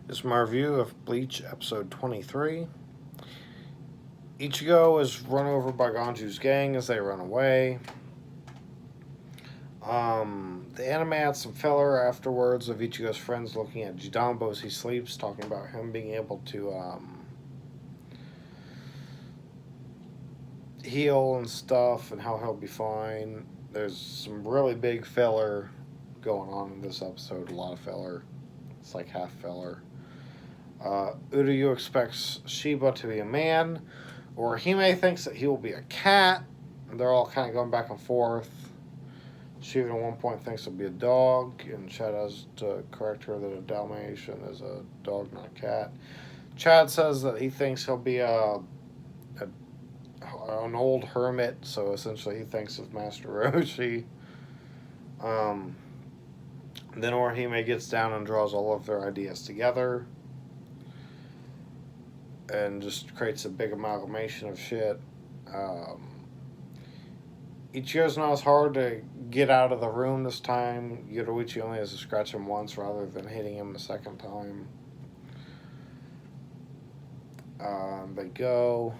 This is my review of Bleach episode 23. Ichigo is run over by Ganju's gang as they run away. The anime had some filler afterwards of Ichigo's friends looking at Jidambo as he sleeps, talking about him being able to heal and stuff and how he'll be fine. There's some really big filler going on in this episode, a lot of filler. It's like half filler. Uryu expects Shiba to be a man, or Hime thinks that he will be a cat. They're all kind of going back and forth. Shiba at one point thinks he'll be a dog, and Chad has to correct her that a Dalmatian is a dog, not a cat. Chad says that he thinks he'll be an old hermit, so essentially he thinks of Master Roshi. Then Orihime gets down and draws all of their ideas together and just creates a big amalgamation of shit. Ichigo's not as hard to get out of the room this time. Yoruichi only has to scratch him once rather than hitting him the second time. They go.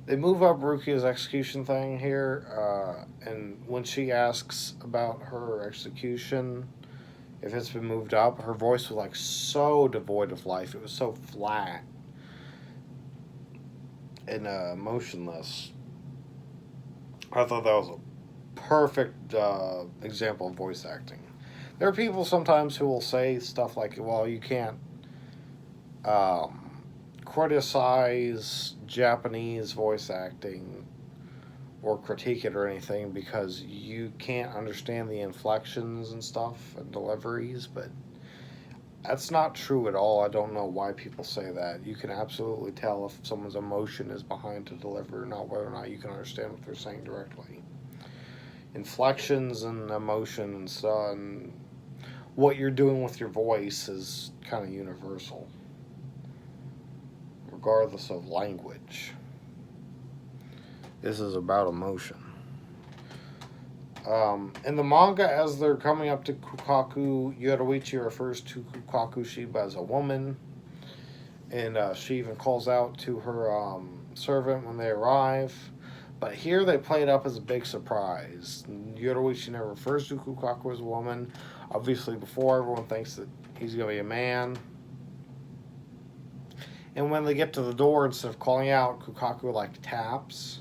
They move up Rukia's execution thing here, and when she asks about her execution, if it's been moved up, her voice was like so devoid of life. It was so flat and motionless. I thought that was a perfect example of voice acting. There are people sometimes who will say stuff like, well, you can't criticize Japanese voice acting or critique it or anything because you can't understand the inflections and stuff and deliveries, but that's not true at all. I don't know why people say that. You can absolutely tell if someone's emotion is behind to deliver, not whether or not you can understand what they're saying directly. Inflections and emotion and stuff, and what you're doing with your voice is kind of universal, regardless of language. This is about emotion. In the manga, as they're coming up to Kukaku, Yoruichi refers to Kukaku Shiba as a woman, and she even calls out to her servant when they arrive. But here they play it up as a big surprise. Yoruichi never refers to Kukaku as a woman. Obviously, before everyone thinks that he's going to be a man. And when they get to the door, instead of calling out, Kukaku like taps.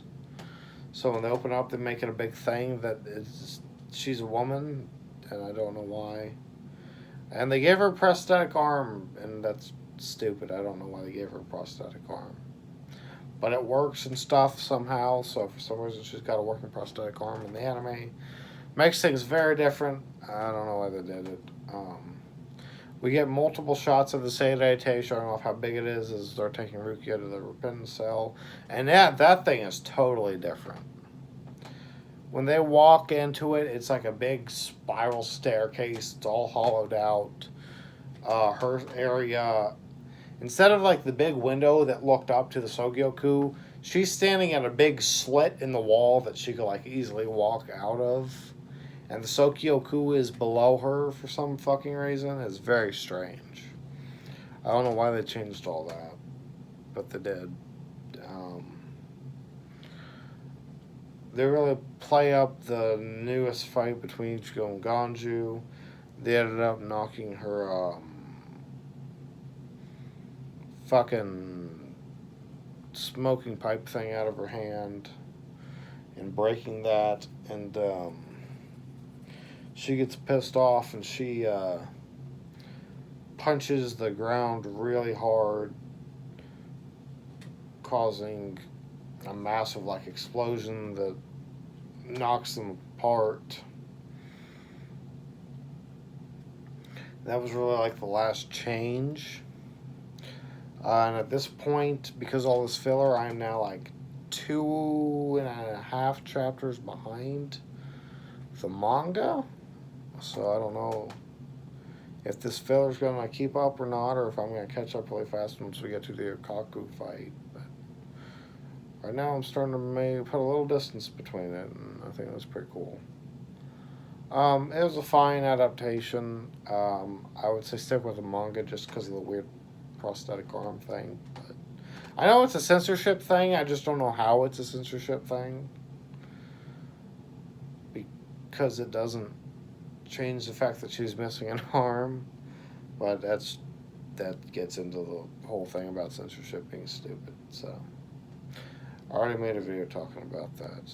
So when they open up, they make it a big thing that she's a woman, and I don't know why. And they gave her a prosthetic arm, and that's stupid. I don't know why they gave her a prosthetic arm. But it works and stuff somehow, so for some reason she's got a working prosthetic arm in the anime. Makes things very different. I don't know why they did it. We get multiple shots of the Seirei showing off how big it is as they're taking Rukia to the repentance cell. And that thing is totally different. When they walk into it, it's like a big spiral staircase. It's all hollowed out. Her area, instead of like the big window that looked up to the Sogyoku, she's standing at a big slit in the wall that she could like easily walk out of. And the Sokyoku is below her for some fucking reason. It's very strange. I don't know why they changed all that, but they did. They really play up the newest fight between Ichigo and Ganju. They ended up knocking her fucking smoking pipe thing out of her hand and breaking that, and she gets pissed off and she punches the ground really hard, causing a massive like explosion that knocks them apart. That was really like the last change. And at this point, because all this filler, I'm now like 2.5 chapters behind the manga. So I don't know if this filler's going to keep up or not, or if I'm going to catch up really fast once we get to the Okaku fight. But right now I'm starting to maybe put a little distance between it, and I think that's pretty cool. It was a fine adaptation. I would say stick with the manga just because of the weird prosthetic arm thing. But I know it's a censorship thing. I just don't know how it's a censorship thing because it doesn't change the fact that she's missing an arm. But that gets into the whole thing about censorship being stupid. So I already made a video talking about that.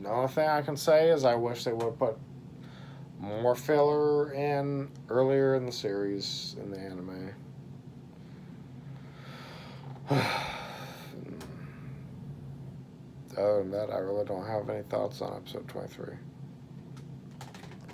The only thing I can say is I wish they would have put more filler in earlier in the series in the anime. Other than that, I really don't have any thoughts on episode 23.